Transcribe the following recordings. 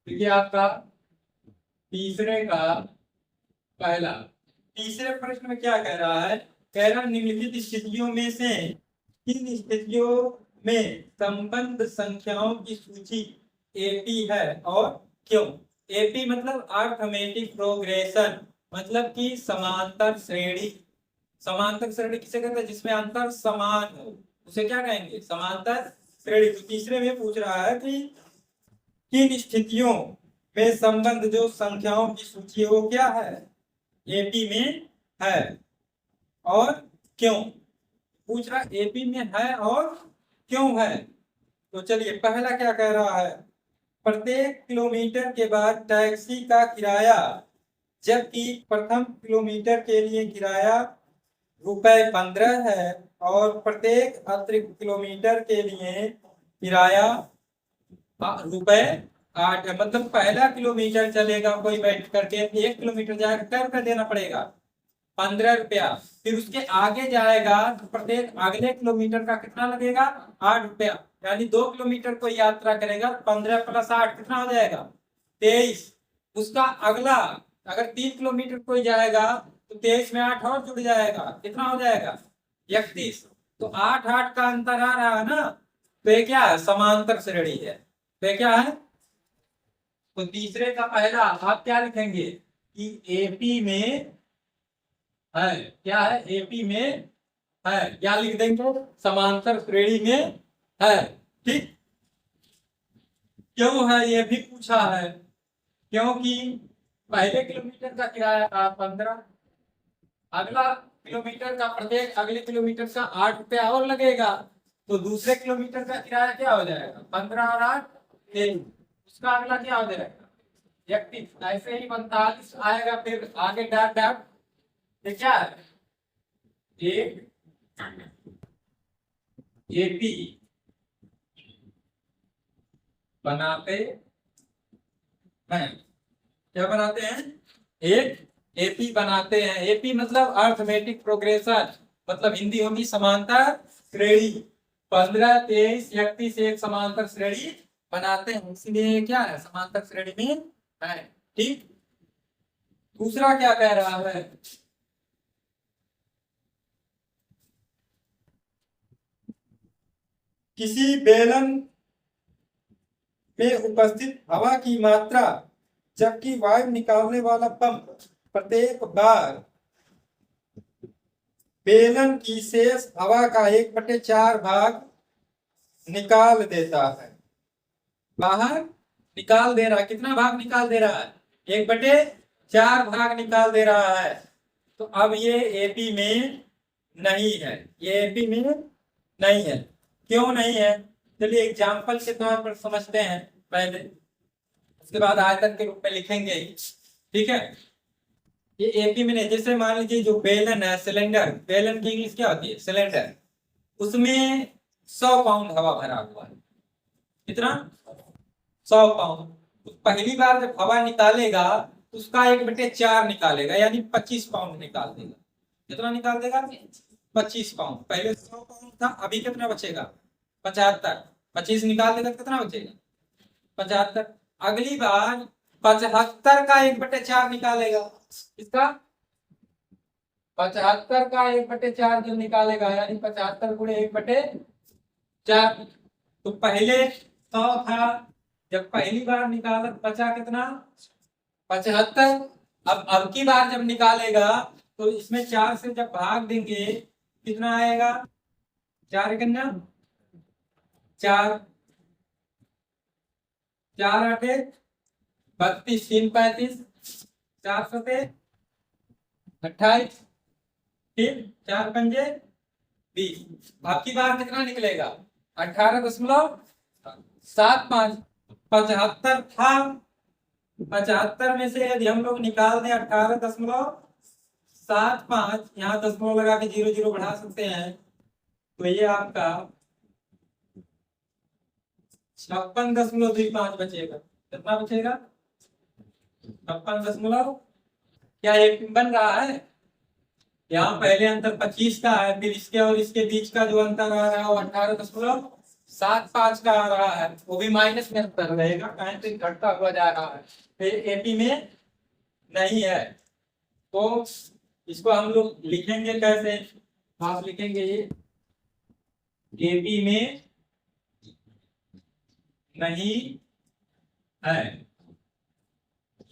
देखिए आपका तीसरे का पहला, तीसरे प्रश्न में क्या कह रहा है? कह रहा निम्नलिखित स्थितियों में से किन स्थितियों में संबंध संख्याओं की सूची एपी है और क्यों? एपी मतलब अर्थमेटिक प्रोग्रेशन, मतलब कि समांतर श्रेणी। समांतर श्रेणी किसे कहते हैं? जिसमें अंतर समान हो उसे क्या कहेंगे? समांतर श्रेणी। तो तीसरे में पूछ रहा है कि किन स्थितियों में संबंध जो संख्याओं की सूची है वो क्या है? एपी में है और क्यों? पूछ रहा एपी में है और क्यों है। तो चलिए पहला क्या कह रहा है? प्रत्येक किलोमीटर के बाद टैक्सी का किराया, जबकि प्रथम किलोमीटर के लिए किराया ₹15 है और प्रत्येक अतिरिक्त किलोमीटर के लिए किराया ₹8 है। मतलब पहला किलोमीटर चलेगा कोई बैठ करके, 1 किलोमीटर जाएगा, क्या रुपया देना पड़ेगा? ₹15। फिर उसके आगे जाएगा तो प्रत्येक अगले किलोमीटर का कितना लगेगा? ₹8। यानी 2 किलोमीटर कोई यात्रा करेगा 15 + 8 कितना हो जाएगा? 23। उसका अगला अगर 3 किलोमीटर कोई जाएगा तो 23 में 8 और जुड़ जाएगा, कितना हो जाएगा? 31। तो 8-8 का अंतर आ रहा है ना, तो ये क्या है? समांतर श्रेणी है। तो ये क्या है? तो तीसरे का पहला आप क्या लिखेंगे कि एपी में है। क्या है? एपी में है। क्या लिख देंगे? समांतर श्रेणी में है। ठीक। क्यों है ये भी पूछा है, क्योंकि पहले किलोमीटर का किराया था 15, अगला किलोमीटर का प्रत्येक अगले किलोमीटर का ₹8 और लगेगा, तो दूसरे किलोमीटर का किराया क्या हो जाएगा? 15 और 8 23। उसका अगला क्या हो जाएगा? 31। ऐसे ही 45 आएगा, फिर आगे डॉट डॉट। ये क्या है? एक एपी बनाते हैं। क्या बनाते हैं? एक एपी बनाते हैं। एपी मतलब अर्थमेटिक प्रोग्रेशन, मतलब हिंदी होगी समांतर श्रेणी। 15, 23, 31 एक समांतर श्रेणी बनाते हैं, इसलिए क्या है? समांतर श्रेणी में है। ठीक। दूसरा क्या कह रहा है? किसी बेलन में उपस्थित हवा की मात्रा, जबकि वायु निकालने वाला पंप प्रत्येक बार बेलन की शेष हवा का 1/4 भाग निकाल देता है। बाहर निकाल दे रहा है। कितना भाग निकाल दे रहा है? 1/4 भाग निकाल दे रहा है। तो अब ये एपी में नहीं है। ये एपी में नहीं है। क्यों नहीं है? चलिए एग्जाम्पल के तौर पर समझते हैं पहले, उसके बाद आयतन के रूप में लिखेंगे। ठीक है। ये एपी में नहीं। जैसे मान लीजिए जो बेलन है, सिलेंडर, बेलन की इंग्लिश क्या होती है? सिलेंडर। उसमें 100 पाउंड हवा भरा हुआ है। कितना? 100 पाउंड। तो पहली बार जब हवा निकालेगा तो उसका 1/4 निकालेगा, यानी 25 पाउंड निकाल देगा। कितना निकाल देगा? 25 पाउंड। पहले 100 पाउंड था, अभी कितना बचेगा? 75। 25 निकाल देगा तो कितना बचेगा? 75। अगली बार 75 का 1/4 निकालेगा। इसका 75 का 1/4 जब निकालेगा, यानी 75 × 1/4। तो पहले 100 था, जब पहली बार निकाला बचा कितना? 75। अब की बार जब निकालेगा तो इसमें 4 से जब भाग देंगे कितना आएगा? 4 कन्या 4, 4 8 32, 3 35, 4 7 28, फिर 4 पंजे 20। आपकी बार कितना निकलेगा? 18.75। 75 था, 75 में से यदि हम लोग निकाल दें 18.75, यहाँ दशमलव लगा के 0 0 बढ़ा सकते हैं, तो ये आपका 56.25 बचेगा। कितना बचेगा? 56 क्या एक बन रहा है? यहाँ पहले अंतर 25 का है, फिर इसके और इसके बीच का जो अंतर आ रहा है वो 18.75 7 5 का आ रहा है, वो भी माइनस में अंतर रहेगा, कहीं से घटता हुआ जा रहा है, फिर एपी में नहीं है। तो इसको हम लोग लिखेंगे कैसे? आप लिखेंगे एपी में नहीं है।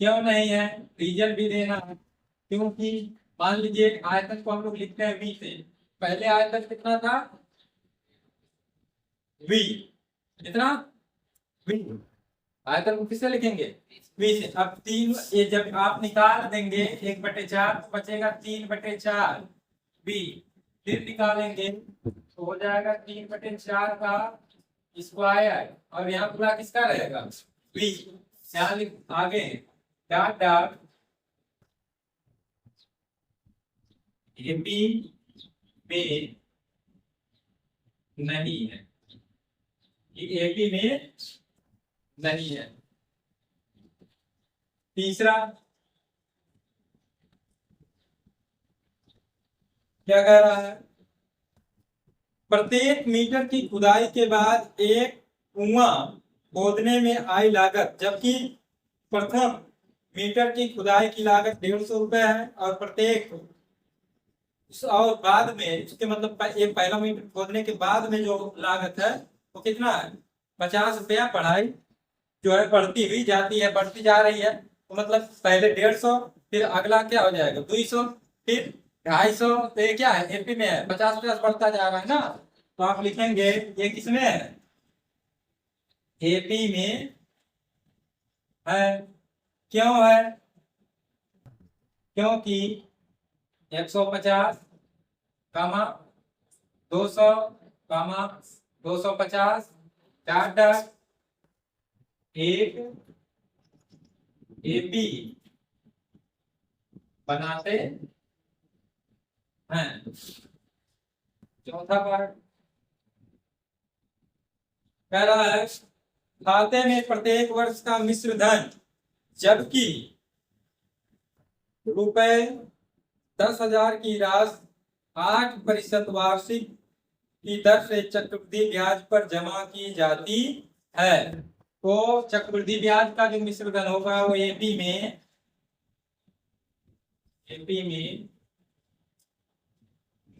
क्यों नहीं है? रीजन भी देना है, क्योंकि मान लीजिए आयतन को हम लोग लिखते हैं v से। पहले आयतन कितना था? v। कितना? v। आयतन को किससे लिखेंगे? v से। अब तीन, ये जब आप निकाल देंगे 1/4 तो बचेगा 3/4 v। फिर निकालेंगे तो हो जाएगा 3/4 का स्क्वायर, और यहाँ पूरा किसका रहेगा? v। यहाँ आगे डॉट डॉट एपी में नहीं है, ये एपी में नहीं है। तीसरा क्या कह रहा है? प्रत्येक मीटर की खुदाई के बाद एक कुआं खोदने में आई लागत, जबकि प्रथम मीटर की खुदाई की लागत 150 रुपए है, और प्रत्येक और बाद में इसके मतलब एक पहला मीटर खोदने के बाद में जो लागत है वो कितना है? 50 रुपया। पढ़ाई जो है बढ़ती हुई जाती है, बढ़ती जा रही है, तो मतलब पहले 150, फिर अगला क्या हो जाएगा? 200, फिर 250। तो ये क्या है? एपी में है, 50 बढ़ता जा रहा है ना। तो आप लिखेंगे ये किसमें है? एपी में है। क्यों है? क्योंकि 150 कामा 200 कामा 250 डॉट डॉट एक एपी बनाते हैं। चौथा पार्ट कह रहा है खाते में प्रत्येक वर्ष का मिश्र धन, जबकि रुपए 10,000 की राशि 8% वार्षिक की दर से चक्रवृद्धि ब्याज पर जमा की जाती है। तो चक्रवृद्धि ब्याज का जो मिश्र धन होगा वो एपी में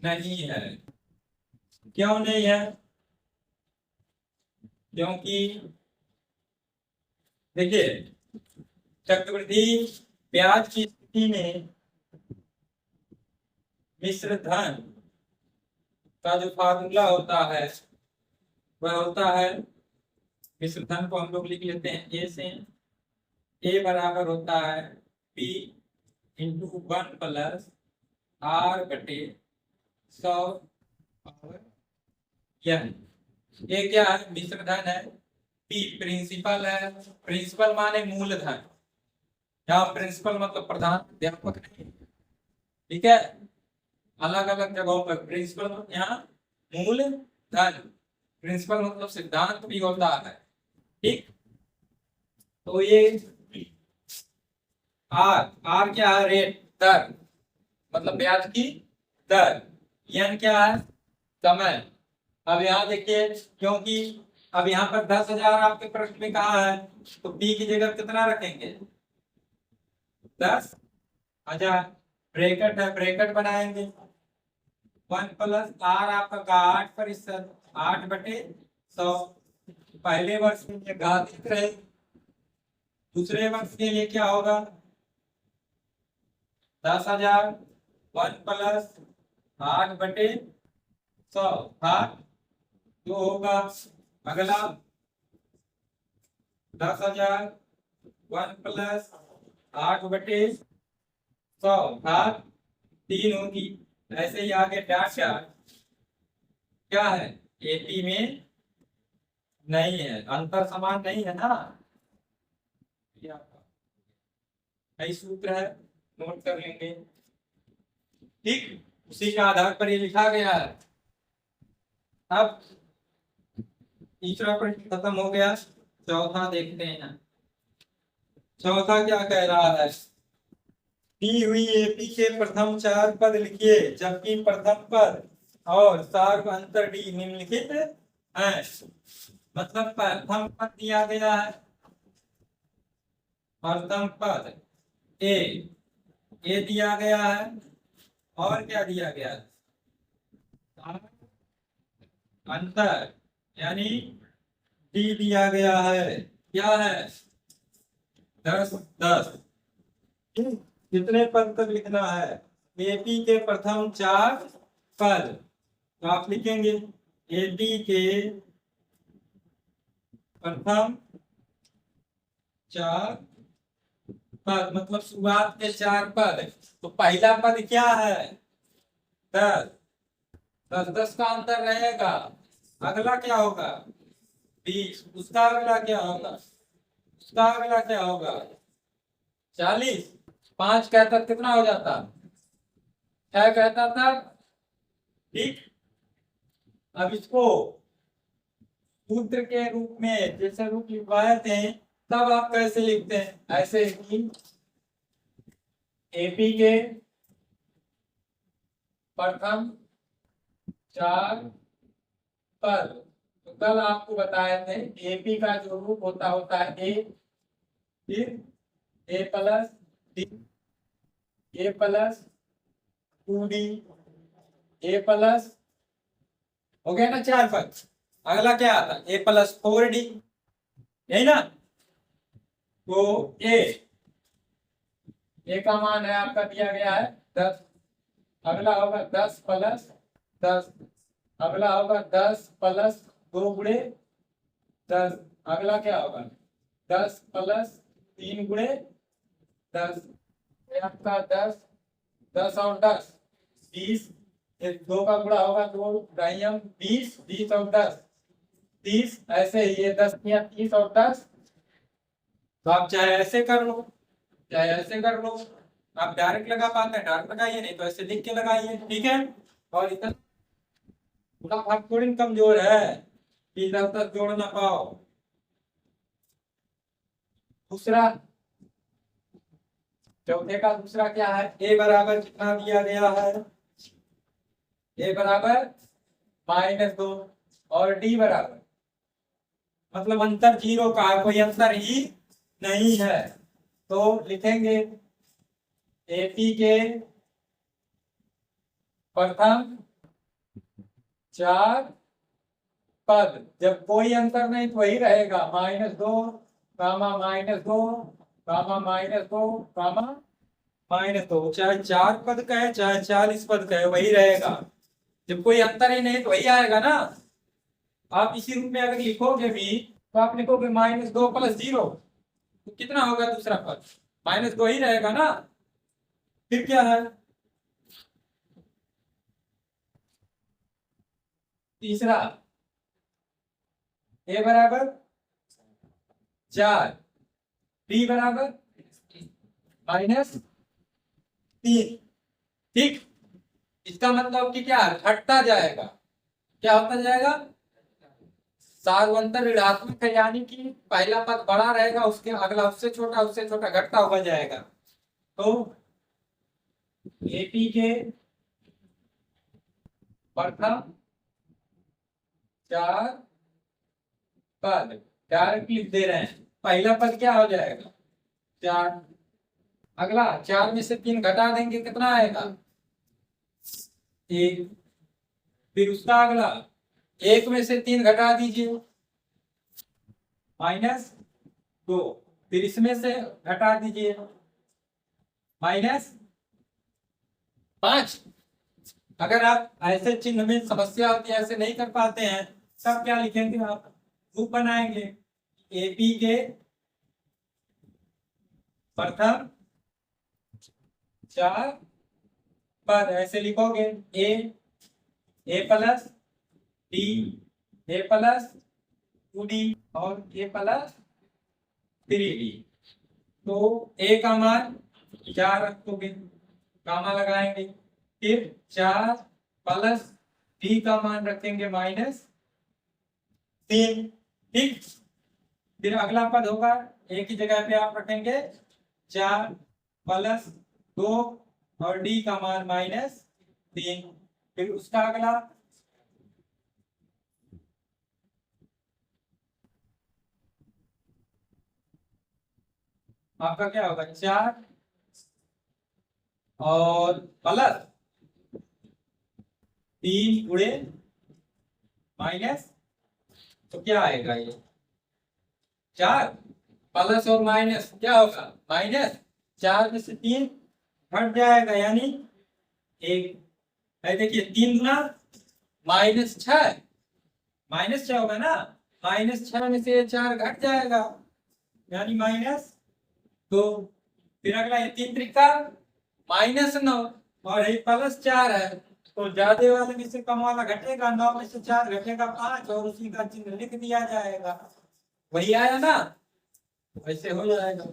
नहीं है। क्यों नहीं है? क्योंकि देखिए चक्रवृद्धि ब्याज की स्थिति में मिश्र धन का जो फार्मूला होता है वह होता है, मिश्र धन को हम लोग लिख लेते हैं ए से। ए बराबर होता है पी इंटू 1 प्लस आर बटे 100 पावर n। ये क्या है? मिश्र धन है। पी प्रिंसिपल है, प्रिंसिपल माने मूलधन, यहाँ प्रिंसिपल मतलब प्रधान अध्यापक नहीं, ठीक है? अलग अलग जगहों पर प्रिंसिपल मतलब यहाँ मूल धन, प्रिंसिपल मतलब सिद्धांत भी होता है, ठीक? तो ये आर, आर क्या है? रेट, दर, मतलब ब्याज की दर। एन क्या है? समय। अब यहाँ देखिए, क्योंकि अब यहाँ पर 10,000 आपके प्रश्न में कहा है, तो पी की जगह कितना रखेंगे? 10,000। ब्रैकेट है, ब्रैकेट बनाएंगे। 1 प्लस आर आपका का 8%, 8/100। पहले वर्ष के लिए घातिक रहे, दूसरे वर्ष के लिए क्या होगा? 10,000 1 प्लस 8/100 भाग जो होगा अगला 10,000 1 प्लस 8/100 भाग 3 होगी। ऐसे ही आगे डॉट डॉट क्या है? एपी में नहीं है, अंतर समान नहीं है ना। यही सूत्र है, नोट कर लेंगे, ठीक? उसी के आधार पर ये लिखा गया है। अब तीसरा प्रश्न खत्म हो गया, चौथा देखते हैं। चौथा क्या कह रहा है? दी हुई एपी के प्रथम 4 पद लिखिए, जबकि प्रथम पद और सार्व अंतर डी निम्नलिखित है, मतलब प्रथम पद दिया गया है, प्रथम पद ए दिया गया है, और क्या दिया गया है, अंतर यानी डी दिया गया है, क्या है 10 10। कितने पद तक लिखना है, एपी के प्रथम 4 पद, तो आप लिखेंगे एपी के प्रथम 4 पद, मतलब शुरुआत के 4 पद। तो पहला पद क्या है 10, 10 10 का अंतर रहेगा, अगला क्या होगा 20, उसका अगला क्या होगा, उसका अगला क्या होगा 40, 5 कहता कितना हो जाता 6 कहता था, ठीक। अब इसको सूत्र के रूप में जैसे रूप लिखवाए थे तब आप कैसे लिखते हैं, ऐसे ही एपी के प्रथम 4 पद, तो कल आपको बताए थे एपी का जो रूप होता है ए, फिर ए प्लस डी, ए प्लस 2d, ए प्लस, हो गया ना 4 पद। अगला क्या आता ए प्लस 4d, यही ना। तो ए का मान है आपका दिया गया है 10, अगला होगा 10 प्लस 10, अगला होगा 10 प्लस 2 गुणे 10, अगला क्या होगा 10 प्लस 3 गुणे 10, आपका 10 10 और 10 20, 2 का गुणा होगा 2 ढाईम 20, 20 और 10 30, ऐसे ही ये 10 या 30 और 10। तो आप चाहे ऐसे कर लो चाहे ऐसे कर लो, आप डायरेक्ट लगा पाते हैं डायरेक्ट लगाइए, नहीं तो ऐसे लिख के लगाइए, ठीक है। और इतना पूरा भाग थोड़ी कमजोर है कि 10 10 जोड़ ना पाओ। दूसरा, चौथे का दूसरा क्या है, ए बराबर कितना दिया गया है, ए बराबर -2 और डी बराबर, मतलब अंतर 0 का है, कोई अंतर ही नहीं है। तो लिखेंगे एपी के प्रथम 4 पद, जब कोई अंतर नहीं तो वही रहेगा -2 कामा -2 कामा -2 कामा -2, चाहे 4 पद का है चाहे 40 पद का है वही रहेगा, जब कोई अंतर ही नहीं तो वही आएगा ना। आप इसी रूप में अगर लिखोगे भी तो आप लिखोगे -2 + 0, तो कितना होगा दूसरा पद -2 ही रहेगा ना। फिर क्या है तीसरा, ए बराबर 4, बी बराबर -3, ठीक। इसका मतलब कि क्या घटता जाएगा, क्या होता जाएगा, सार्वंतर ऋणात्मक है, यानी कि पहला पद बड़ा रहेगा उसके अगला उससे छोटा घटता हुआ जाएगा। तो एपी के प्रथम 4 पद डायरेक्ट लिख दे रहे हैं, पहला पद क्या हो जाएगा 4, अगला 4 में से 3 घटा देंगे कितना आएगा 1, फिर उसका अगला 1 में से 3 घटा दीजिए -2, फिर इसमें से घटा दीजिए -5। अगर आप ऐसे चिन्ह में समस्या होती है, ऐसे नहीं कर पाते हैं, तब क्या लिखेंगे आप रूप बनाएंगे एपी के प्रथम 4 पद, ऐसे लिखोगे ए प्लस डी, ए प्लस 2d और ए प्लस 3d। तो ए का मान 4 रखोगे, कामा लगाएंगे, फिर 4 प्लस डी का मान रखेंगे -3, ठीक। फिर अगला पद होगा ए की जगह पे आप रखेंगे 4 प्लस 2 और डी का मान -3, फिर उसका अगला आपका क्या होगा 4 और प्लस 3 गुणे माइनस, तो क्या आएगा ये 4 प्लस और माइनस क्या होगा माइनस, 4 में से 3 हट जाएगा यानी 1। देखिए 3 गुना -6, -6 होगा ना, -6 में से 4 घट जाएगा यानी -2। फिर अगला है 3 त्रिका -9 और ये +4 है, तो ज्यादा वाले में से कम वाला घटेगा, 9 में से 4 घटेगा 5 और उसी का चिन्ह लिख दिया जाएगा। वही आया ना, वैसे हो जाएगा।